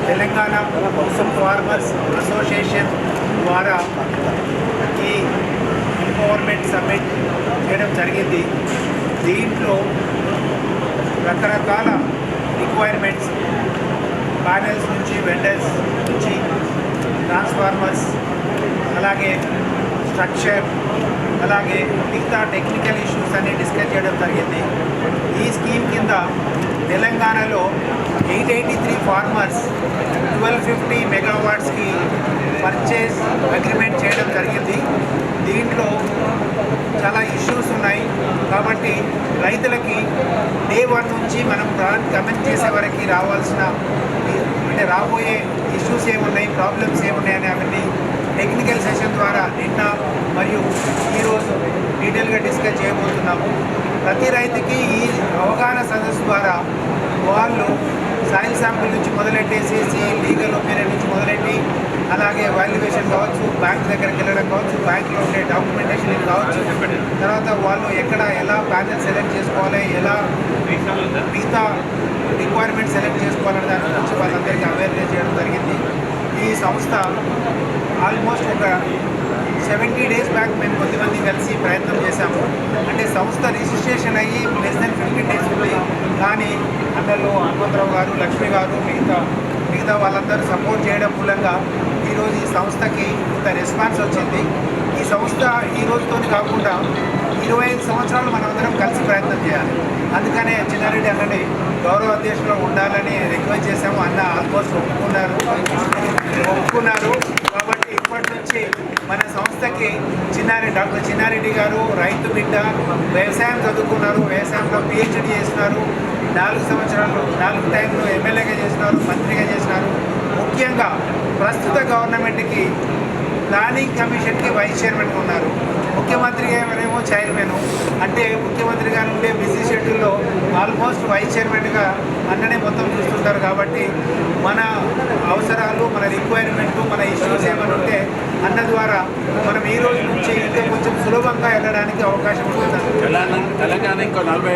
Telangana farmers association ద్వారా ఈ empowerment summit చేయడం జరిగింది. దీంట్లో రకరకాల రిక్వైర్మెంట్స్ ప్యానెల్స్ నుంచి, వెండర్స్ నుంచి, ట్రాన్స్ఫార్మర్స్, అలాగే స్ట్రక్చర్, అలాగే మిగతా టెక్నికల్ ఇష్యూస్ అన్ని డిస్కస్ చేయడం జరిగింది. ఈ స్కీమ్ కింద తెలంగాణలో 883 ఫార్మర్స్ 1250 మెగావాట్స్కి పర్చేస్ అగ్రిమెంట్ చేయడం జరిగింది. దీంట్లో చాలా ఇష్యూస్ ఉన్నాయి కాబట్టి రైతులకి డే 1 నుంచి మనం కమెంట్ చేసే వరకు రావాల్సిన అంటే రాబోయే ఇష్యూస్ ఏమున్నాయి, ప్రాబ్లమ్స్ ఏమున్నాయని అవన్నీ టెక్నికల్ సెషన్ ద్వారా నిన్న మరియు ఈరోజు డీటెయిల్గా డిస్కస్ చేయబోతున్నాము. ప్రతి రైతుకి ఈ అవగాహన సదస్సు ద్వారా వాళ్ళు సాయిల్ శాంపిల్ నుంచి మొదలెట్టేసేసి లీగల్ ఒపీనియన్ నుంచి మొదలెట్టి అలాగే వాల్యుయేషన్ కావచ్చు, బ్యాంక్ దగ్గరికి వెళ్ళడం కావచ్చు, బ్యాంక్లో ఉండే డాక్యుమెంటేషన్ కావచ్చు, తర్వాత వాళ్ళు ఎక్కడ ఎలా ప్యానెల్ సెలెక్ట్ చేసుకోవాలి, ఎలా మిగతా రిక్వైర్మెంట్ సెలెక్ట్ చేసుకోవాలనే దాని గురించి వాళ్ళందరికీ అవేర్నెస్ చేయడం జరిగింది. ఈ సంస్థ ఆల్మోస్ట్ ఒక 70 డేస్ బ్యాక్ మేము కొద్దిమంది కలిసి ప్రయత్నం చేశాము. అంటే సంస్థ రిజిస్ట్రేషన్ అయ్యి లెస్ దెన్ 15 డేస్ ఉంది. కానీ అందులో హనుమంతరావు గారు, లక్ష్మి గారు, మిగతా వాళ్ళందరూ సపోర్ట్ చేయడం మూలంగా ఈరోజు ఈ సంస్థకి ఇంత రెస్పాన్స్ వచ్చింది. ఈ సంస్థ ఈ రోజుతో కాకుండా 25 సంవత్సరాలు మనమందరం కలిసి ప్రయత్నం చేయాలి. అందుకనే చిన్నారెడ్డి అన్నని గౌరవ అధ్యక్షులు ఉండాలని రిక్వెస్ట్ చేశాము. అన్న ఆల్మోస్ట్ ఒప్పుకున్నారు. కాబట్టి ఇప్పటి నుంచి మన సంస్థకి డాక్టర్ చిన్నారెడ్డి గారు రైతు బిడ్డ, వ్యవసాయం చదువుకున్నారు, వ్యవసాయంలో PhD చేస్తున్నారు, 4 సంవత్సరాలు 4 టైంలో ఎమ్మెల్యేగా చేసినారు, మంత్రిగా చేసినారు. ముఖ్యంగా ప్రస్తుత గవర్నమెంట్కి ప్లానింగ్ కమిషన్కి వైస్ చైర్మన్గా ఉన్నారు. ముఖ్యమంత్రి గారేమో చైర్మన్. అంటే ముఖ్యమంత్రి గారు ఉండే బిజీ షెడ్యూల్లో ఆల్మోస్ట్ వైస్ చైర్మన్గా అన్ననే మొత్తం చూస్తుంటారు. కాబట్టి మన అవసరాలు, మన రిక్వైర్మెంట్, మన ఇష్యూస్ ఏమైనా ఉంటే అన్న ద్వారా మనం ఈ రోజు నుంచి ఇంకా కొంచెం సులభంగా వెళ్ళడానికి అవకాశం ఉంటుంది. తెలంగాణ ఇంకో 40